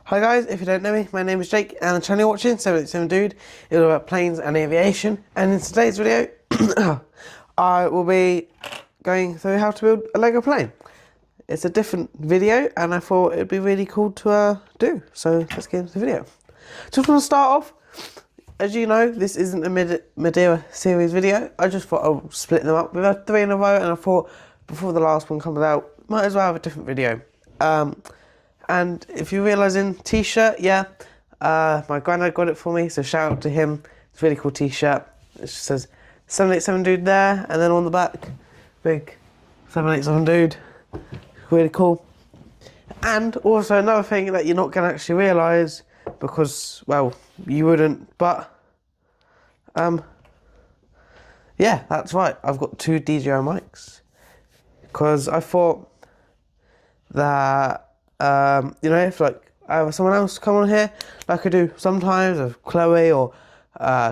Hi guys, if you don't know me, my name is Jake and the channel you're watching, 787 Dude, is all about planes and aviation. And in today's video, I will be going through how to build a Lego plane. It's a different video and I thought it'd be really cool to do. So let's get into the video. Just want to start off, as you know, this isn't a Madeira series video. I just thought I'll split them up. We've had 3 in a row and I thought before the last one comes out, might as well have a different video. And if you're realising, t-shirt, yeah, my granddad got it for me, so shout out to him. It's a really cool t-shirt. It just says 787 Dude there, and then on the back, big 787 Dude. Really cool. And also another thing that you're not going to actually realise, because, well, you wouldn't, but, yeah, that's right. I've got 2 DJI mics. Because I thought that, you know, if like I have someone else come on here, like I do sometimes with Chloe or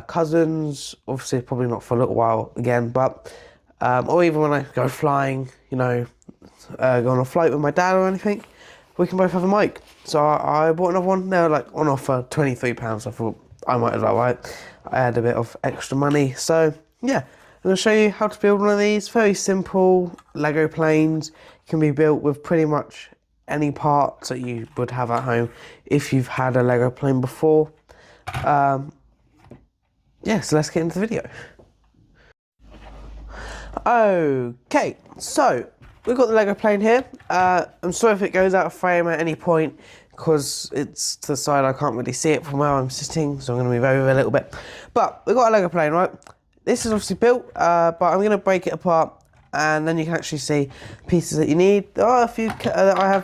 cousins, obviously probably not for a little while again, but or even when I go flying, you know, go on a flight with my dad or anything, we can both have a mic. So I bought another one. They were like on offer, £23. I thought I might as well, right? I had a bit of extra money, so yeah. I'm going to show you how to build one of these. Very simple Lego planes. Can be built with pretty much any parts that you would have at home if you've had a Lego plane before. Yeah, so let's get into the video. Okay, so we've got the Lego plane here. I'm sorry if it goes out of frame at any point because it's to the side, I can't really see it from where I'm sitting, so I'm going to move over a little bit. But we've got a Lego plane, right? This is obviously built, but I'm going to break it apart and then you can actually see pieces that you need. There are a few that I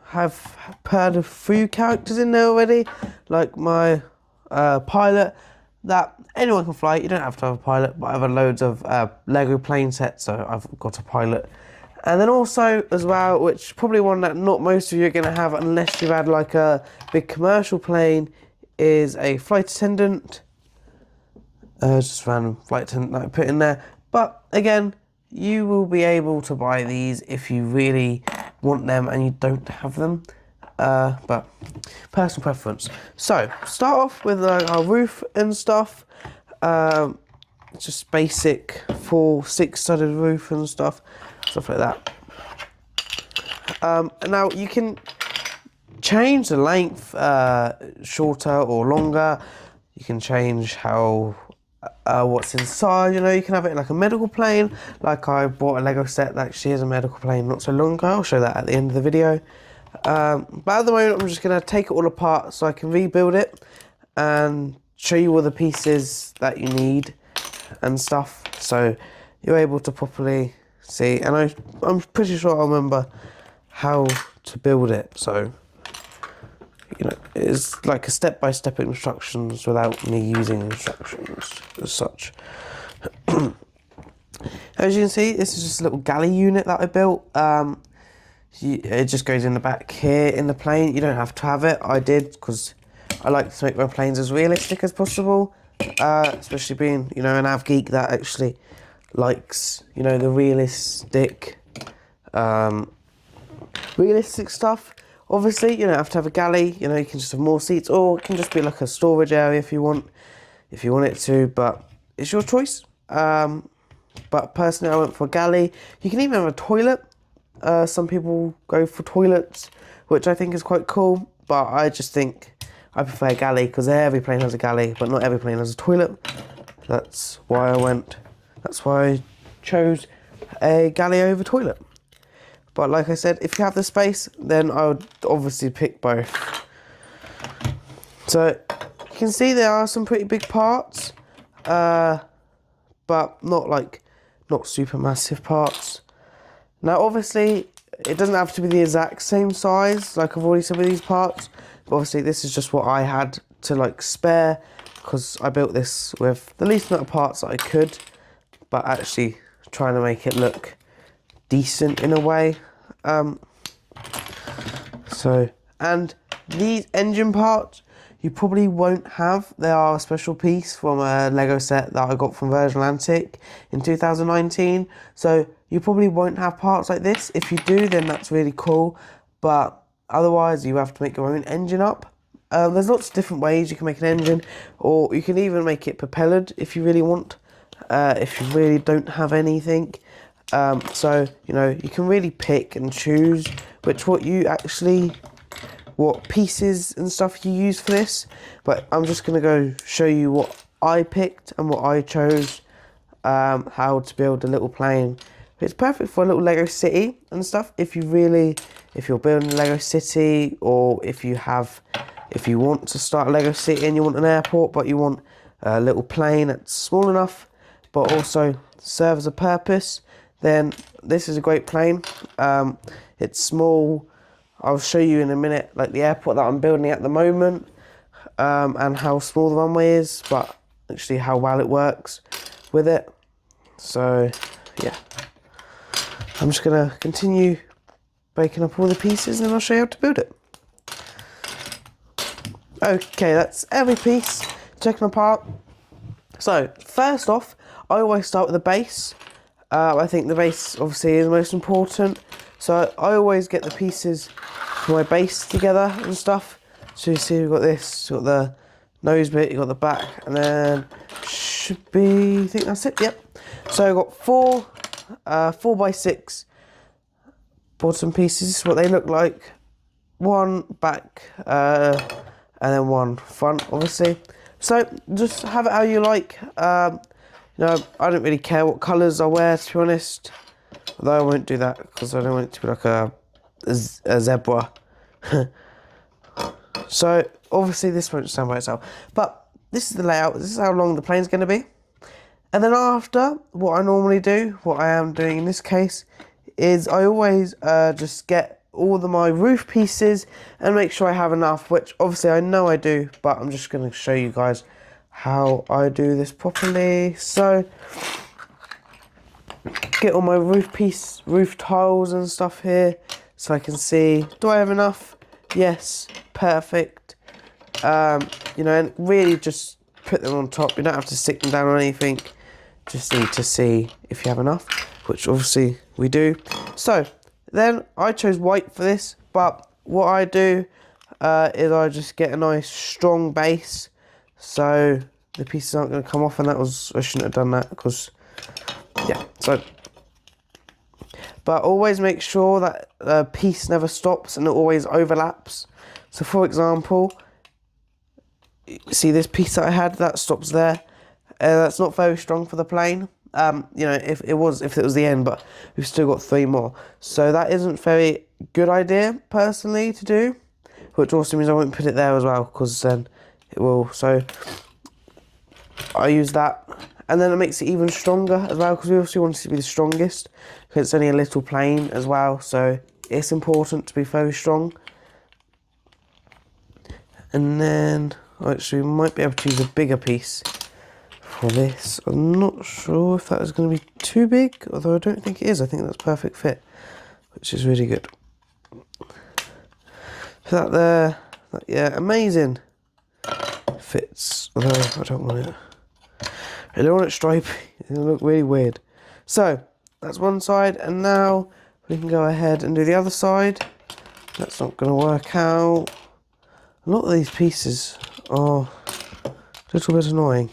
have paired a few characters in there already, like my pilot that anyone can fly. You don't have to have a pilot, but I've had loads of Lego plane sets, so I've got a pilot. And then also as well, which probably one that not most of you are going to have unless you've had like a big commercial plane, is a flight attendant. Just random flight attendant that I put in there. But again, you will be able to buy these if you really want them and you don't have them. But personal preference. So start off with our roof and stuff. Just basic full 6-studded roof and stuff like that. Now you can change the length, shorter or longer. You can change how what's inside. You know, you can have it like a medical plane. Like I bought a Lego set that actually is a medical plane not so long ago. I'll show that at the end of the video. But at the moment I'm just going to take it all apart so I can rebuild it and show you all the pieces that you need and stuff, so you're able to properly see. And I'm pretty sure I remember how to build it, so you know, it's like a step-by-step instructions without me using instructions as such. As you can see, this is just a little galley unit that I built. It just goes in the back here in the plane. You don't have to have it. I did because I like to make my planes as realistic as possible, especially being, you know, an av geek that actually likes, you know, the realistic stuff. Obviously, you don't have to have a galley. You know, you can just have more seats, or it can just be like a storage area if you want it to. But it's your choice. But personally, I went for a galley. You can even have a toilet. Some people go for toilets, which I think is quite cool. But I just think I prefer a galley because every plane has a galley, but not every plane has a toilet. That's why I chose a galley over toilet. But like I said, if you have the space, then I would obviously pick both. So you can see there are some pretty big parts, but not super massive parts. Now obviously it doesn't have to be the exact same size like I've already said with these parts, but obviously this is just what I had to like spare because I built this with the least amount of parts that I could, but actually trying to make it look decent in a way. And these engine parts you probably won't have. They are a special piece from a Lego set that I got from Virgin Atlantic in 2019. So you probably won't have parts like this. If you do, then that's really cool. But Otherwise, you have to make your own engine up. There's lots of different ways you can make an engine, or you can even make it propellered if you really want, if you really don't have anything. So, you know, you can really pick and choose what pieces and stuff you use for this. But I'm just going to go show you what I picked and what I chose, how to build a little plane. It's perfect for a little Lego city and stuff. If you're building a Lego city, or if you want to start a Lego city and you want an airport, but you want a little plane that's small enough, but also serves a purpose, then this is a great plane. It's small. I'll show you in a minute, like the airport that I'm building at the moment, and how small the runway is, but actually how well it works with it. So, yeah. I'm just going to continue breaking up all the pieces and I'll show you how to build it. Okay, that's every piece taken apart. So, first off, I always start with the base. I think the base obviously is the most important. So I always get the pieces for my base together and stuff. So you see we've got this, you've got the nose bit, you've got the back, and then should be, I think that's it, yep. So I've got four 4x6 bottom pieces. This is what they look like. One back, and then one front, obviously. So just have it how you like. You know, I don't really care what colours I wear, to be honest. Although I won't do that because I don't want it to be like a zebra. So obviously this won't stand by itself. But this is the layout. This is how long the plane's going to be. And then after, what I normally do, what I am doing in this case, is I always just get all of my roof pieces and make sure I have enough, which obviously I know I do, but I'm just going to show you guys how I do this properly. So get all my roof tiles and stuff here so I can see, do I have enough? Yes, perfect. You know, and really just put them on top. You don't have to stick them down on anything. Just need to see if you have enough, which obviously we do. So then I chose white for this, but what I do is I just get a nice strong base, so the pieces aren't going to come off, and I shouldn't have done that because, yeah, so. But always make sure that the piece never stops and it always overlaps. So for example, see this piece that I had, that stops there. That's not very strong for the plane. You know, if it was the end, but we've still got 3 more. So that isn't very good idea, personally, to do. Which also means I won't put it there as well, because then it will. So I use that. And then it makes it even stronger as well, because we obviously want it to be the strongest. Because it's only a little plane as well, so it's important to be very strong. And then, actually, we might be able to use a bigger piece for this. I'm not sure if that is going to be too big, although I don't think it is. I think that's perfect fit, which is really good. That there, yeah, amazing. Fits, although I don't want it. I don't want it stripy. It'll look really weird. So that's one side, and now we can go ahead and do the other side. That's not going to work out. A lot of these pieces are a little bit annoying,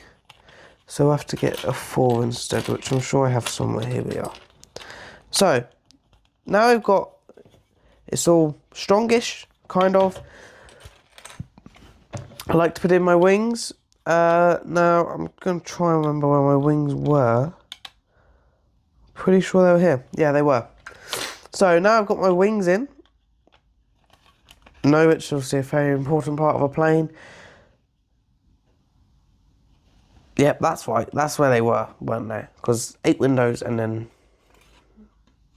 so I have to get a 4 instead, which I'm sure I have somewhere. Here we are. So now I've got, it's all strongish, kind of. I like to put in my wings. Now I'm going to try and remember where my wings were. Pretty sure they were here. Yeah, they were. So now I've got my wings in. No, which is obviously a very important part of a plane. Yep, that's right. That's where they were, weren't they? Because 8 windows and then...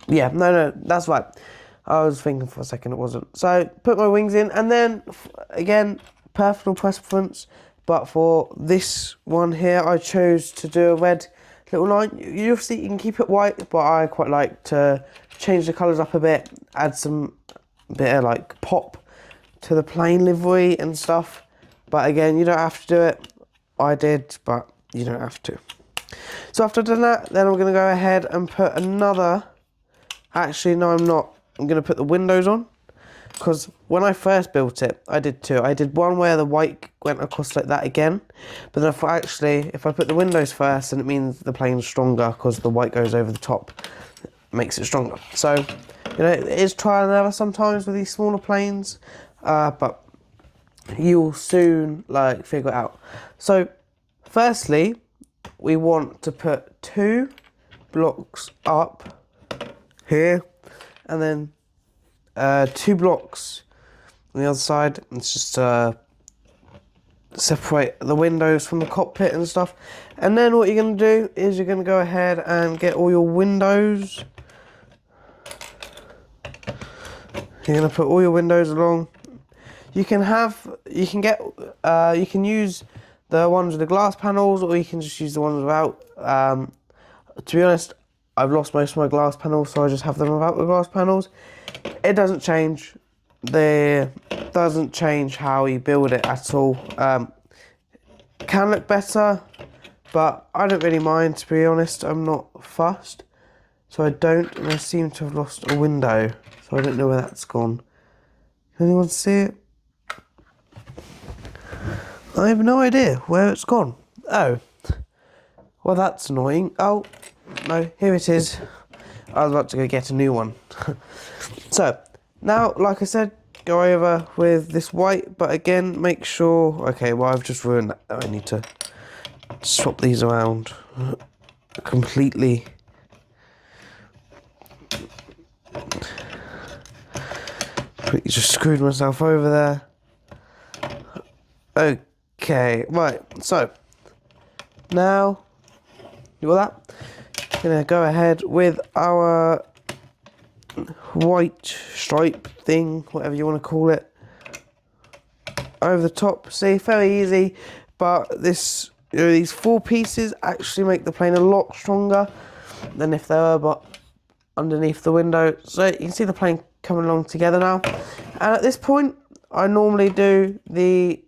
Yeah, no, that's right. I was thinking for a second it wasn't. So put my wings in, and then, again, personal preference. But for this one here, I chose to do a red little line. You obviously you can keep it white, but I quite like to change the colours up a bit, add some bit of like pop to the plane livery and stuff. But again, you don't have to do it. I did, but you don't have to. So after I've done that, then I'm going to go ahead and put another... Actually, no, I'm not. I'm going to put the windows on. because when I first built it, I did two. I did one where the white went across like that again, but then if I put the windows first, then it means the plane's stronger because the white goes over the top, makes it stronger. So, you know, it is trial and error sometimes with these smaller planes, but you'll soon like figure it out. So, firstly, we want to put 2 blocks up here, and then 2 blocks on the other side. It's just separate the windows from the cockpit and stuff. And then what you're going to do is you're going to go ahead and get all your windows. You're going to put all your windows along. You can use the ones with the glass panels, or you can just use the ones without. To be honest, I've lost most of my glass panels, so I just have them without the glass panels. It doesn't change. Doesn't change how you build it at all. Can look better, but I don't really mind, to be honest. I'm not fussed, so I don't. And I seem to have lost a window, so I don't know where that's gone. Can anyone see it? I have no idea where it's gone. Oh, well, that's annoying. Oh, no, here it is. I was about to go get a new one. So, now, like I said, go over with this white, but again, make sure... Okay, well, I've just ruined that. I need to swap these around completely. Completely just screwed myself over there. Okay, right, so, now, you got that? Gonna go ahead with our white stripe thing, whatever you want to call it, over the top. See, very easy, but this, you know, these 4 pieces actually make the plane a lot stronger than if they were but underneath the window. So you can see the plane coming along together now. And at this point, I normally do the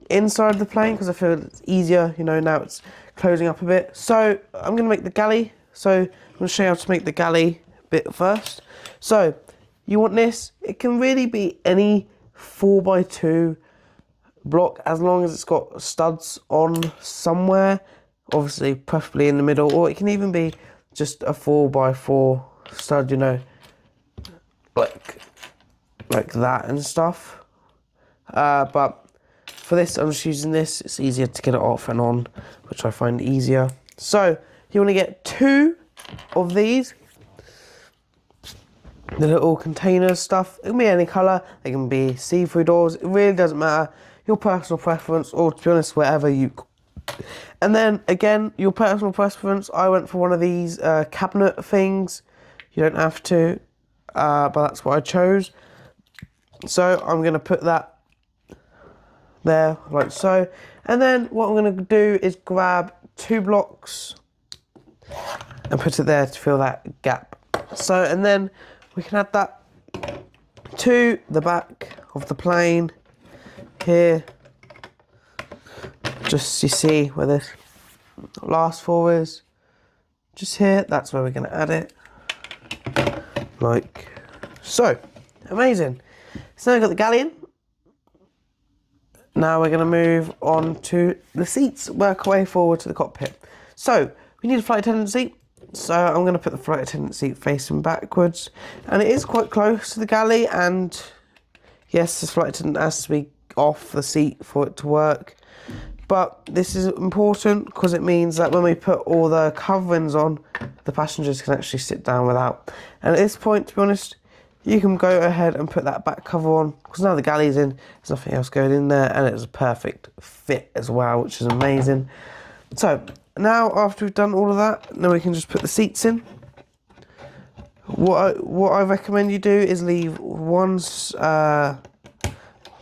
inside of the plane because I feel it's easier, you know, now it's closing up a bit. So I'm going to make the galley. So I'm going to show you how to make the galley bit first. So you want this, it can really be any 4x2 block as long as it's got studs on somewhere, obviously preferably in the middle, or it can even be just a 4x4 stud, you know, like that and stuff. But for this, I'm just using this. It's easier to get it off and on, which I find easier. So you want to get 2 of these, the little container stuff. It can be any colour. They can be see-through doors. It really doesn't matter. Your personal preference, or to be honest, wherever you... And then, again, your personal preference. I went for one of these cabinet things. You don't have to, but that's what I chose. So I'm going to put that there, like so. And then what I'm going to do is grab 2 blocks and put it there to fill that gap. So, and then we can add that to the back of the plane here. Just, you see where this last 4 is, just here, that's where we're going to add it, like so. Amazing. So now we've got the galley in. Now we're going to move on to the seats, work our way forward to the cockpit. So we need a flight attendant seat. So I'm going to put the flight attendant seat facing backwards, and it is quite close to the galley, and yes, this flight attendant has to be off the seat for it to work. But this is important because it means that when we put all the coverings on, the passengers can actually sit down without. And at this point, to be honest, you can go ahead and put that back cover on because now the galley's in, there's nothing else going in there, and it's a perfect fit as well, which is amazing. So now after we've done all of that, then we can just put the seats in. What I recommend you do is leave one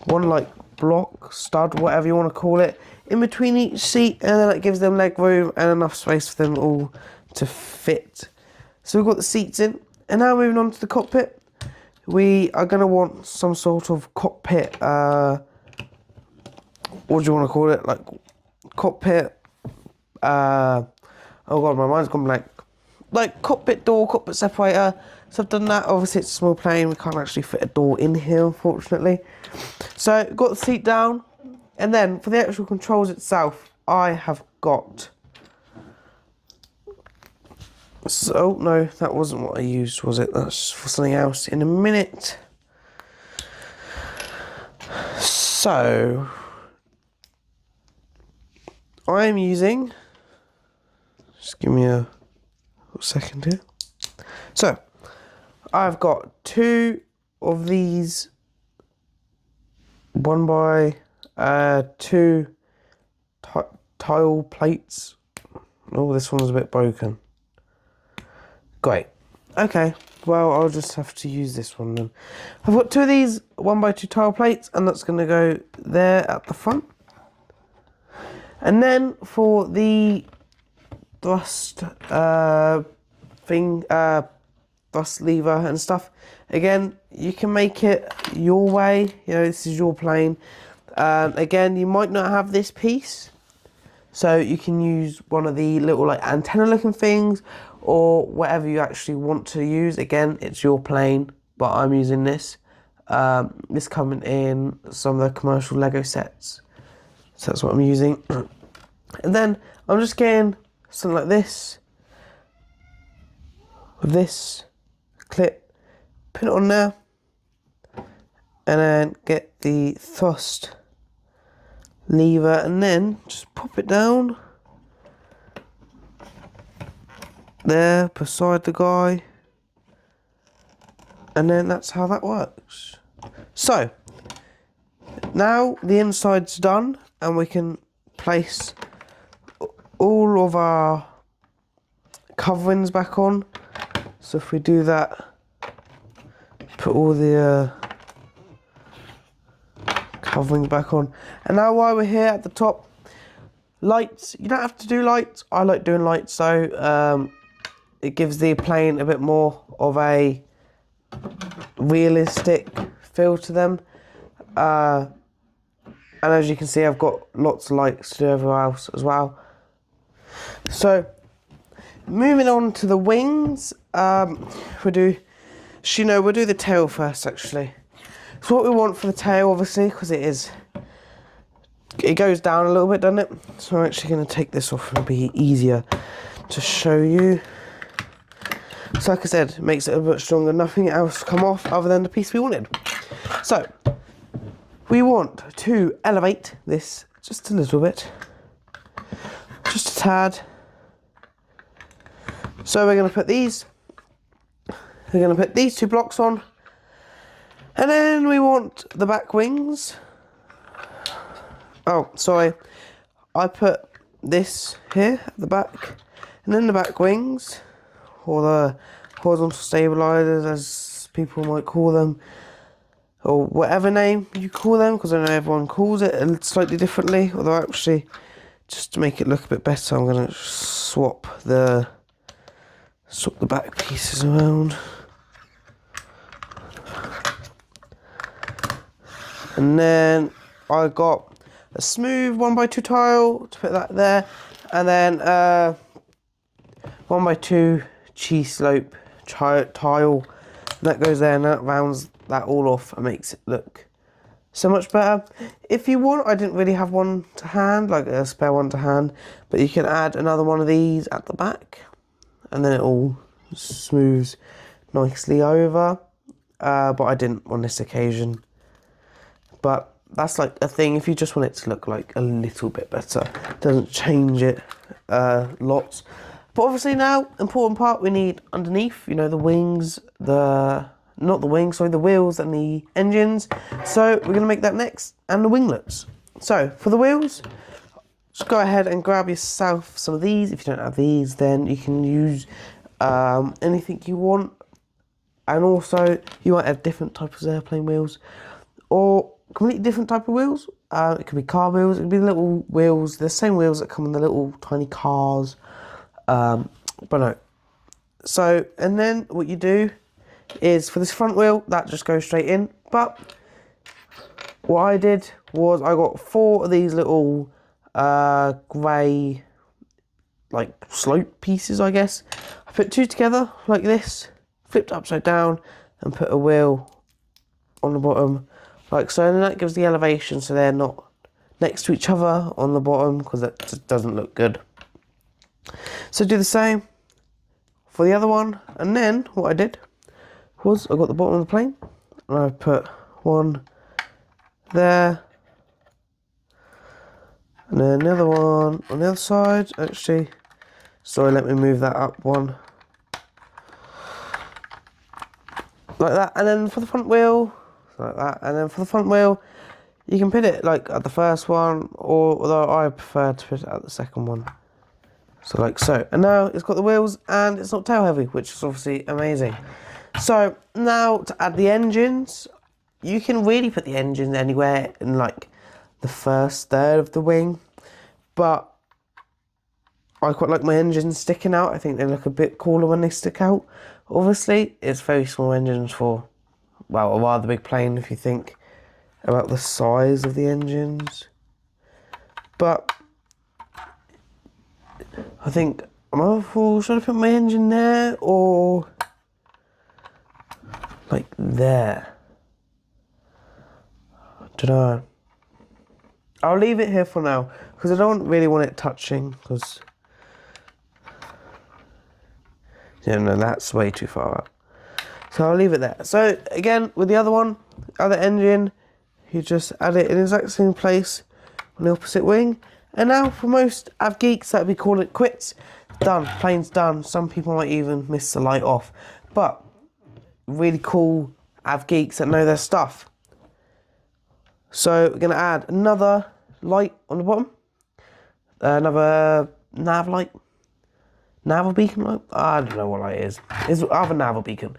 like block, stud, whatever you want to call it, in between each seat, and then it gives them leg room and enough space for them all to fit. So we've got the seats in, and now moving on to the cockpit. We are going to want some sort of cockpit, what do you want to call it, like cockpit, oh god, my mind's gone blank. like cockpit door, cockpit separator. So I've done that. Obviously it's a small plane, we can't actually fit a door in here unfortunately. So got the seat down, and then for the actual controls itself, I have got, so no, that wasn't what I used, was it? That's for something else in a minute. So I'm using, just give me a second here. So I've got 2 of these 1x2 tile plates. Oh, this one's a bit broken. Great. Okay, well, I'll just have to use this one then. I've got 2 of these 1x2 tile plates, and that's going to go there at the front. And then for the thrust thrust lever and stuff, again, you can make it your way. You know, this is your plane. Again, you might not have this piece, so you can use one of the little like antenna looking things, or whatever you actually want to use. Again, it's your plane, but I'm using this. This coming in some of the commercial Lego sets, so that's what I'm using. And then I'm just getting something like this, with this clip, put it on there, and then get the thrust lever, and then just pop it down there beside the guy, and then that's how that works. So now the inside's done, and we can place all of our coverings back on. So if we do that, put all the coverings back on. And now while we're here at the top, lights, you don't have to do lights. I like doing lights, so it gives the plane a bit more of a realistic feel to them. And as you can see, I've got lots of lights to do everywhere else as well. So moving on to the wings, we'll do the tail first actually. So what we want for the tail, obviously, because it goes down a little bit, doesn't it? So I'm actually going to take this off, and it'll be easier to show you. So like I said, it makes it a bit stronger. Nothing else come off other than the piece we wanted. So we want to elevate this just a little bit, just a tad. So we're going to put these 2 blocks on, and then we want the back wings. Oh, sorry, I put this here at the back, and then the back wings, or the horizontal stabilizers as people might call them, or whatever name you call them, because I know everyone calls it slightly differently. Although actually, just to make it look a bit better, I'm going to swap the back pieces around. And then I got a smooth 1x2 tile to put that there, and then 1x2 cheese slope tile that goes there, and that rounds that all off and makes it look so much better. If you want, I didn't really have one to hand, like a spare one to hand, but you can add another one of these at the back, and then it all smooths nicely over. But I didn't on this occasion. But that's like a thing, if you just want it to look like a little bit better. It doesn't change it lots. But obviously now, important part, we need underneath, you know, the wings, the wheels and the engines. So we're going to make that next, and the winglets. So for the wheels, just go ahead and grab yourself some of these. If you don't have these, then you can use anything you want. And also, you might have different types of airplane wheels, or completely different type of wheels. It could be car wheels, it could be the little wheels, the same wheels that come in the little tiny cars. But no. So, and then what you do is, for this front wheel, that just goes straight in. But what I did was I got 4 of these little grey, like slope pieces, I guess. I put two together like this, flipped upside down, and put a wheel on the bottom like so, and that gives the elevation so they're not next to each other on the bottom, because that just doesn't look good. So do the same for the other one, and then what I did was I got the bottom of the plane and I put one there, and then the other one on the other side. Actually, sorry, let me move that up one like that, and then for the front wheel like that, and then for the front wheel you can put it like at the first one, or although I prefer to put it at the second one, so like so. And now it's got the wheels and it's not tail heavy, which is obviously amazing. So now to add the engines, you can really put the engines anywhere in like the first third of the wing, but I quite like my engines sticking out. I think they look a bit cooler when they stick out. Obviously, it's very small engines for, well, a rather big plane if you think about the size of the engines. But I think, should I put my engine there or like there? I don't know. I'll leave it here for now because I don't really want it touching, because no, that's way too far out. So I'll leave it there. So again, with the other one, other engine, you just add it in the exact same place on the opposite wing. And now for most av geeks, that would be call it quits. Done, plane's done. Some people might even miss the light off, but really cool av geeks that know their stuff. So we're gonna add another light on the bottom, another nav light. Naval beacon light? I don't know what light it is. It's other naval beacon.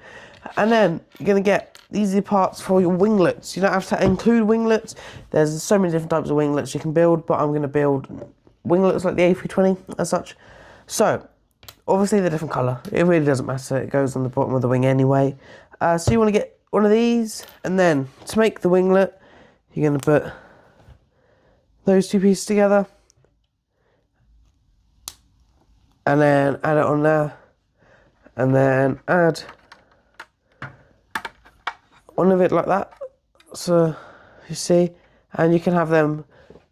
And then you're going to get these are the parts for your winglets. You don't have to include winglets. There's so many different types of winglets you can build, but I'm going to build winglets like the A320 as such. So, obviously they're different colour. It really doesn't matter. It goes on the bottom of the wing anyway. So you want to get one of these, and then to make the winglet, you're going to put those two pieces together, and then add it on there, and then add one of it like that, so you see, and you can have them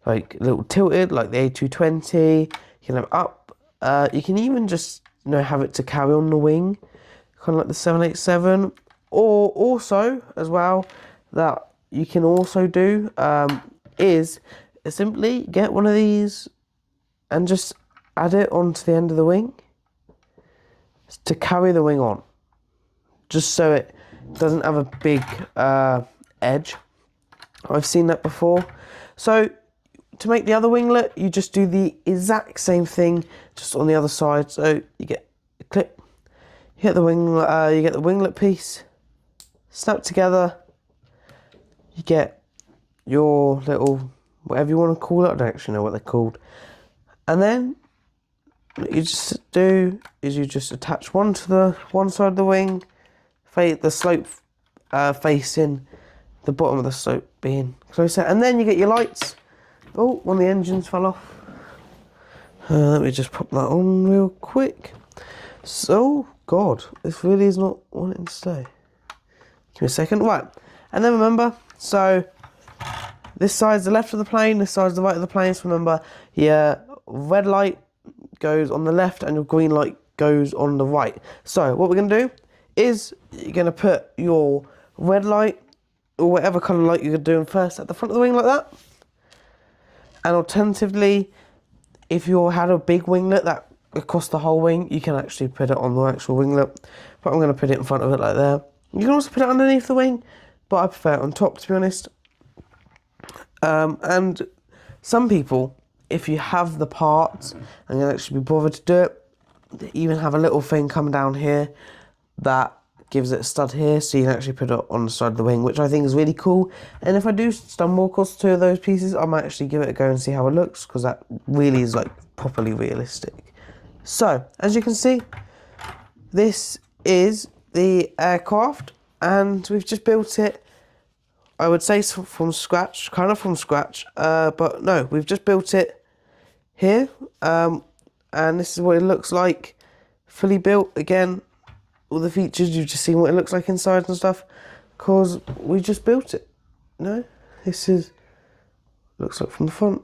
like a little tilted like the A220, you can have it up, you can even just have it to carry on the wing, kind of like the 787, or also as well that you can also do is simply get one of these and just add it onto the end of the wing to carry the wing on, just so it doesn't have a big edge. I've seen that before. So to make the other winglet, you just do the exact same thing, just on the other side. So you get a clip, you get the winglet piece, snap together. You get your little whatever you want to call it. I don't actually know what they're called, and then what you just do is you just attach one to the one side of the wing, the slope facing the bottom of the slope being closer, and then you get your lights. Oh, one of the engines fell off. Let me just pop that on real quick. So, God, this really is not wanting to stay. Give me a second. Right, and then remember, so this side's the left of the plane, this side's the right of the plane. So remember, your red light goes on the left and your green light goes on the right. So what we're going to do is you're going to put your red light or whatever colour light you're doing first at the front of the wing like that. And alternatively, if you had a big winglet that across the whole wing, you can actually put it on the actual winglet. But I'm going to put it in front of it like there. You can also put it underneath the wing, but I prefer it on top, to be honest. And some people, if you have the parts and you actually be bothered to do it, they even have a little thing come down here that gives it a stud here, so you can actually put it on the side of the wing, which I think is really cool. And if I do stumble across two of those pieces, I might actually give it a go and see how it looks, because that really is like properly realistic. So as you can see, this is the aircraft, and we've just built it, I would say from scratch, kind of from scratch, but no, we've just built it here, and this is what it looks like fully built. Again, all the features, you've just seen what it looks like inside and stuff, because we just built it. No, this is looks like from the front,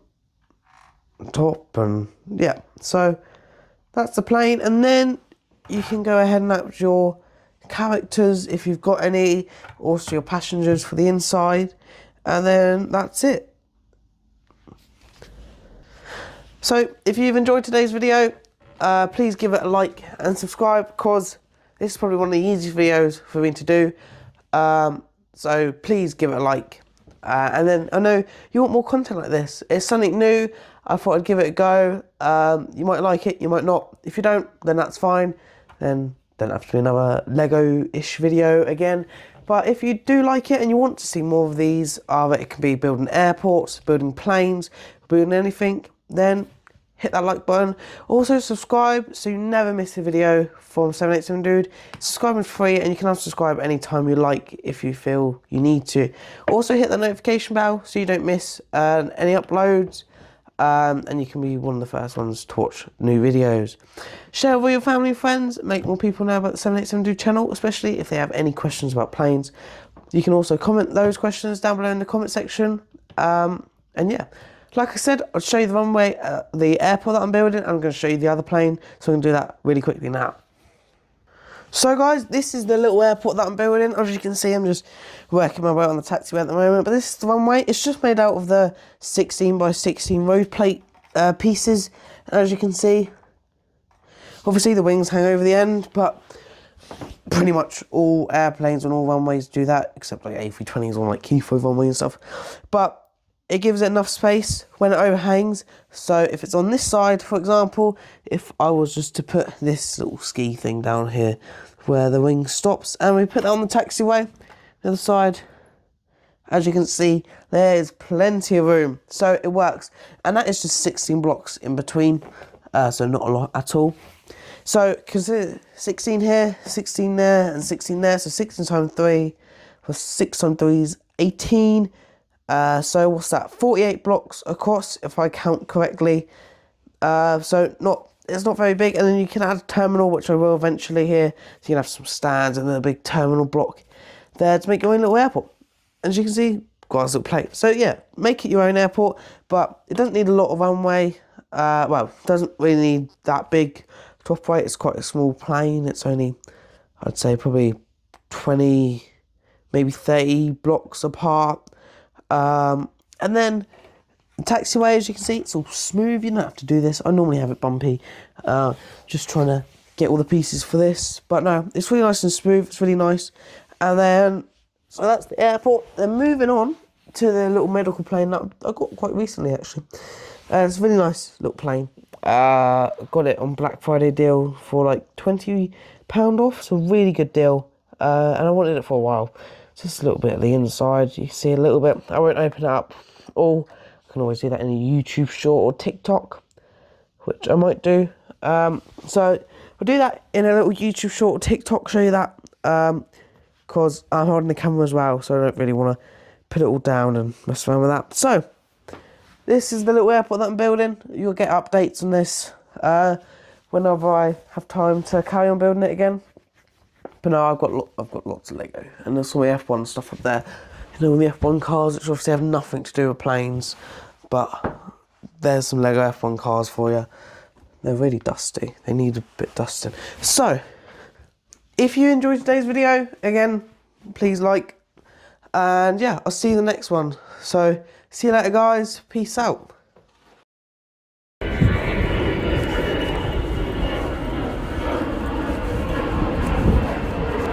top, and yeah. So that's the plane, and then you can go ahead and add your characters if you've got any, also your passengers for the inside, and then that's it. So if you've enjoyed today's video, please give it a like and subscribe, because this is probably one of the easiest videos for me to do. So please give it a like. And then I know you want more content like this. It's something new. I thought I'd give it a go. You might like it, you might not. If you don't, then that's fine. Then don't have to be another Lego-ish video again. But if you do like it and you want to see more of these, either it can be building airports, building planes, building anything, then hit that like button. Also subscribe so you never miss a video from 787 Dude. Subscribing is free, and you can unsubscribe anytime you like if you feel you need to. Also hit the notification bell so you don't miss any uploads, and you can be one of the first ones to watch new videos. Share with all your family and friends, make more people know about the 787 Dude channel, especially if they have any questions about planes. You can also comment those questions down below in the comment section, and yeah. Like I said, I'll show you the runway, the airport that I'm building. I'm going to show you the other plane, so I'm going to do that really quickly now. So guys, this is the little airport that I'm building. As you can see, I'm just working my way on the taxiway at the moment. But this is the runway. It's just made out of the 16 by 16 road plate pieces. As you can see, obviously the wings hang over the end, but pretty much all airplanes on all runways do that, except like A320s on like Heathrow runway and stuff. But it gives it enough space when it overhangs. So if it's on this side, for example, if I was just to put this little ski thing down here where the wing stops, and we put that on the taxiway, the other side, as you can see, there is plenty of room. So it works. And that is just 16 blocks in between, so not a lot at all. So, because 16 here, 16 there, and 16 there, so 16 times 3, plus 6 times 3 is 18. So what's that? 48 blocks across, if I count correctly. So it's not very big. And then you can add a terminal, which I will eventually here. So you can have some stands and then a big terminal block there to make your own little airport. As you can see, got a little plate. So yeah, make it your own airport, but it doesn't need a lot of runway. Well, it doesn't really need that big to operate. It's quite a small plane. It's only, I'd say, probably 20, maybe 30 blocks apart. And then the taxiway, as you can see, it's all smooth. You don't have to do this. I normally have it bumpy. Just trying to get all the pieces for this. But no, it's really nice and smooth. It's really nice. And then, so that's the airport. Then moving on to the little medical plane that I got quite recently, actually. It's a really nice little plane. Got it on Black Friday deal for like £20 off. It's a really good deal. And I wanted it for a while. Just a little bit at the inside, you can see a little bit. I won't open it up all. I can always do that in a YouTube short or TikTok, which I might do. So I'll do that in a little YouTube short or TikTok, show you that, because I'm holding the camera as well, so I don't really want to put it all down and mess around with that. So this is the little airport that I'm building. You'll get updates on this whenever I have time to carry on building it again. But no, I've got lots of Lego, and there's some F1 stuff up there. You know, the F1 cars, which obviously have nothing to do with planes, but there's some Lego F1 cars for you. They're really dusty. They need a bit dusting. So, if you enjoyed today's video, again, please like, and yeah, I'll see you in the next one. So, see you later, guys. Peace out.